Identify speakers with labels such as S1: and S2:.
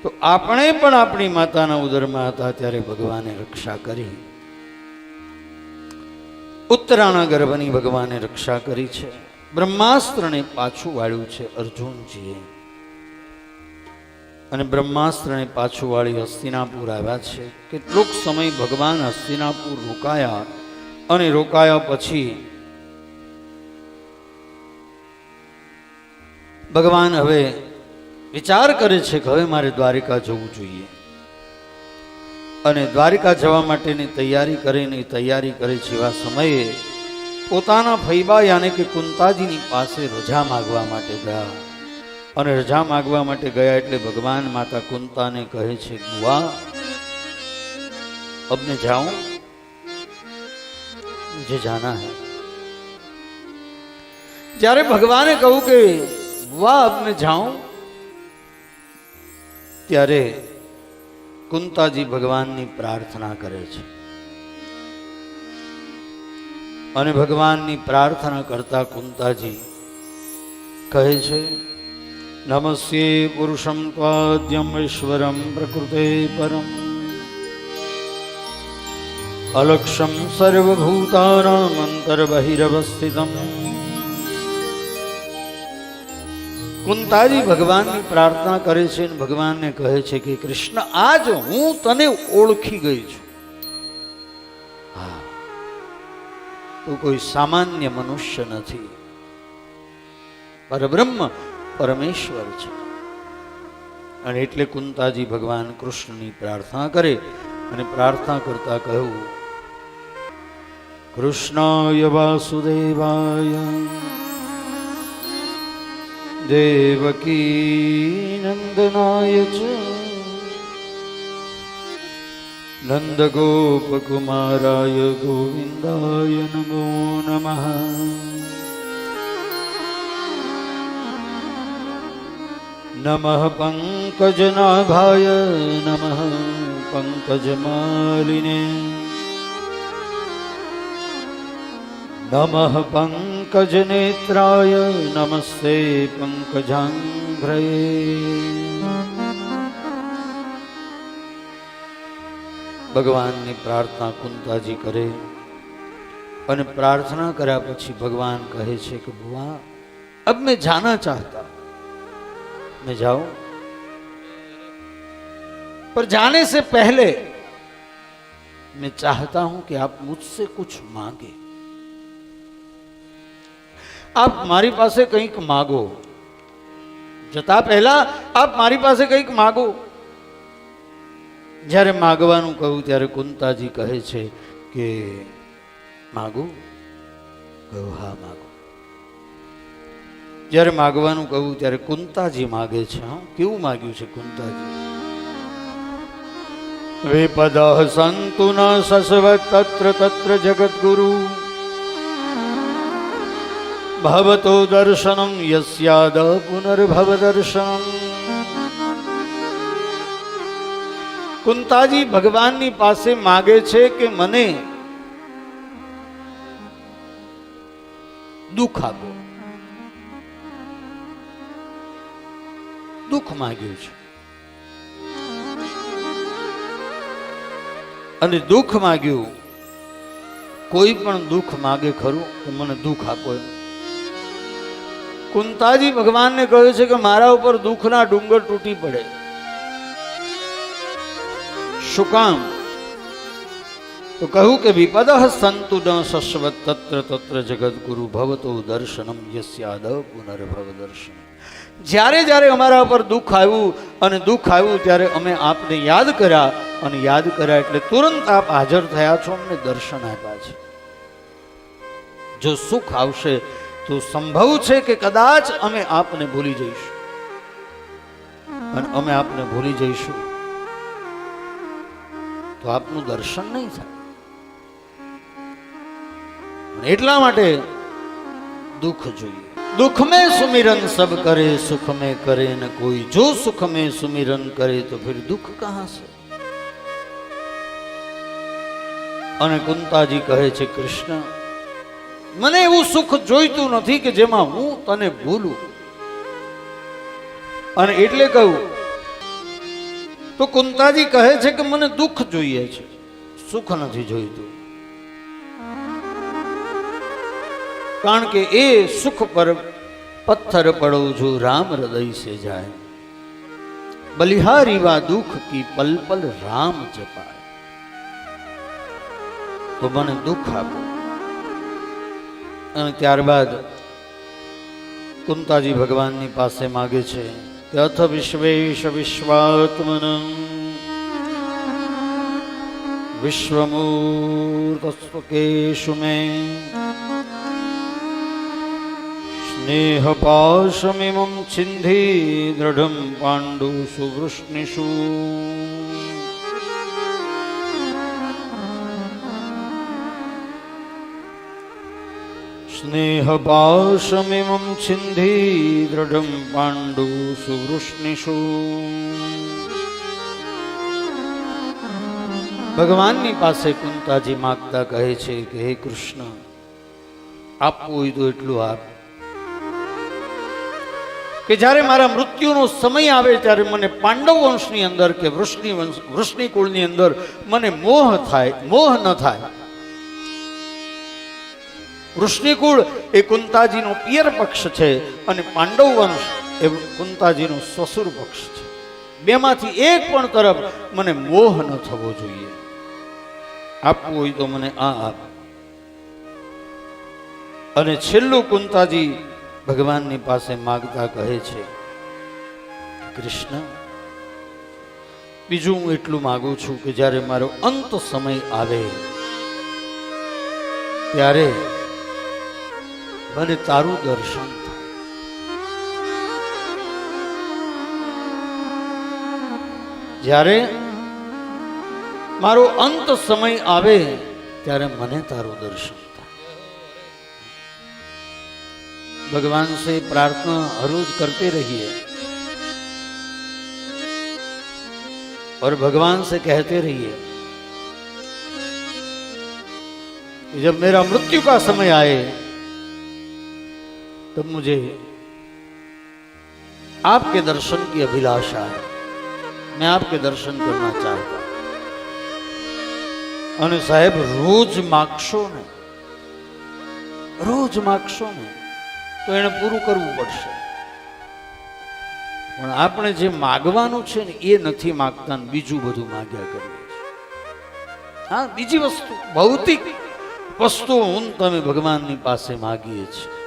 S1: તો આપણે પણ આપણી માતાના ઉદરમાં હતા ત્યારે ભગવાને રક્ષા કરી. ઉત્તરાના ગર્ભની ભગવાને રક્ષા કરી છે. બ્રહ્માસ્ત્રને પાછું વાળ્યું છે અર્જુનજીએ, અને બ્રહ્માસ્ત્રને પાછું વાળી હસ્તિનાપુર આવ્યા છે. કેટલોક સમય ભગવાન હસ્તિનાપુર રોકાયા, અને રોકાયા પછી ભગવાન હવે વિચાર કરે છે કે હવે મારે દ્વારિકા જવું જોઈએ, અને દ્વારિકા જવા માટેની તૈયારી કરીને તૈયારી કરે છે. એવા સમયે પોતાના ફૈબા યાને કે કુંતાજીની પાસે રજા માગવા માટે ગયા, અને રજા માગવા માટે ગયા એટલે ભગવાન માતા કુંતાને કહે છે, બુઆ अब मैं जाऊं, मुझे जाना है. જ્યારે ભગવાને કહ્યું કે બુઆ अब मैं जाऊं, ત્યારે કુંતાજી ભગવાનની પ્રાર્થના કરે છે, અને ભગવાનની પ્રાર્થના કરતા કુંતાજી કહે છે, નમસ્યે પુરુષમ ત્વાદ્યમ ઈશ્વરમ પ્રકૃતે પરમ અલક્ષમ સર્વભૂતાનામ અંતર્બહિરવસ્થિતમ. કુંતાજી ભગવાનની પ્રાર્થના કરે છે અને ભગવાનને કહે છે કે કૃષ્ણ આજ હું તને ઓળખી ગઈ છું. હા, તું કોઈ સામાન્ય મનુષ્ય નથી, પરબ્રહ્મ પરમેશ્વર છે. અને એટલે કુંતાજી ભગવાન કૃષ્ણની પ્રાર્થના કરે, અને પ્રાર્થના કરતા કહ્યું, કૃષ્ણાય વાસુદેવાય દેવકી નંદનાય ચ નંદગોપકુમારાય ગોવિંદાય નમો નમઃ. નમઃ પંકજનાભાય નમઃ પંકજમાલિને નમઃ પંકજનેત્રાય નમસ્તે પંકજાંઘ્રયે. ભગવાનની પ્રાર્થના કુંતાજી કરે, અને પ્રાર્થના કર્યા પછી ભગવાન કહે છે કે બુआ अब मैं जाना चाहता, मैं जाऊं, पर जाने से पहले मैं चाहता हूं कि आप मुझसे कुछ मांगे. आप मारी પાસે કંઈક માગો, જતા પહેલા આપ મારી પાસે કંઈક માગો. જ્યારે માગવાનું કહ્યું ત્યારે કુંતાજી કહે છે કે માગું? કહ્યું હા માગો. જ્યારે માગવાનું કહ્યું ત્યારે કુંતાજી માગે છે. હા, કેવું માગ્યું છે કુંતાજી? વિપદ સંતુ ન સસ્વ તત્ર તત્ર જગદ્ગુરુ ભવતો દર્શનમ યસ્યાદ પુનર્ભવ દર્શનમ. કુંતાજી ભગવાનની પાસે માગે છે કે મને દુઃખ આપો. દુઃખ માગ્યું છે, અને દુઃખ માગ્યું. કોઈ પણ દુઃખ માગે ખરું કે મને દુઃખ આપો એમ? કુંતાજી ભગવાનને કહે છે કે મારા ઉપર દુઃખના ડુંગર તૂટી પડે. શું કામ? તો કહ્યું કે વિપદ સંતુ ન સસ્વ તત્ર તત્ર જગદ્ગુરુ ભવતો દર્શનમ યસ્યાદ પુનર્ભવ દર્શન. જ્યારે જ્યારે અમારા ઉપર દુઃખ આવ્યું, અને દુઃખ આવ્યું ત્યારે અમે આપને યાદ કર્યા, અને યાદ કર્યા એટલે તુરંત આપ હાજર થયા છો, અમને દર્શન આપ્યા છે. જો સુખ આવશે તો સંભવ છે કે કદાચ અમે આપને ભૂલી જઈશું, અને અમે આપને ભૂલી જઈશું તો આપનું દર્શન નહીં થાય. એટલા માટે દુઃખ જોઈએ. दुख में सुमिरन सब करे, सुख में करे न कोई. जो सुख में सुमिरन करे तो फिर दुख कहां से? અને કુંતાજી કહે છે કૃષ્ણ મને એવું સુખ જોઈતું નથી કે જેમાં હું તને ભૂલું. અને એટલે કહું તો કુંતાજી કહે છે કે મને દુઃખ જોઈએ છે, સુખ નથી જોઈતું, કારણ કે એ સુખ પર પથ્થર પડો જો રામ હૃદય સે જાય, બલિહારી વા દુઃખ કી પલ પલ રામ જપાય. તો મને દુઃખ આપો. અને ત્યારબાદ કુંતાજી ભગવાનની પાસે માગે છે કે અથ વિશ્વેશ વિશ્વાત્મન વિશ્વમૂર્તસ્વકેશુ મે સ્નેહ પાશમિમં છિંધી દૃઢં પાંડુ સુવૃષ્ણિષુ. સ્નેહ પાશમિમં છિંધી દૃઢં પાંડુ સુવૃષ્ણિષુ. ભગવાનની પાસે કુંતાજી માગતા કહે છે કે હે કૃષ્ણ, આપવું હોય તો એટલું આપ કે જ્યારે મારા મૃત્યુનો સમય આવે ત્યારે મને પાંડવ વંશની અંદર કે વૃષ્ણિ કુળની અંદર મને મોહ ન થાય. વૃષ્ણિકુળ એ કુંતાજીનો પિયર પક્ષ છે અને પાંડવ વંશ એ કુંતાજીનો સસુર પક્ષ છે. બેમાંથી એક પણ તરફ મને મોહ ન થવો જોઈએ. આપવું હોય તો મને આ આપ. અને છેલ્લું કુંતાજી ભગવાનની પાસે માગતા કહે છે કૃષ્ણ, બીજું હું એટલું માગું છું કે જ્યારે મારો અંત સમય આવે ત્યારે મને તારું દર્શન થાય. જ્યારે મારો અંત સમય આવે ત્યારે મને તારું દર્શન થાય. भगवान से प्रार्थना हर रोज करते रहिए और भगवान से कहते रहिए कि जब मेरा मृत्यु का समय आए तब मुझे आपके दर्शन की अभिलाषा है, मैं आपके दर्शन करना चाहता हूं. અને સાહેબ રોજ માગશો ને તો એને પૂરું કરવું પડશે. પણ આપણે જે માગવાનું છે ને એ નથી માગતા ને બીજું બધું માગ્યા કરીએ છીએ. હા, બીજી વસ્તુ, ભૌતિક વસ્તુ હું તમે ભગવાનની પાસે માગીએ છીએ.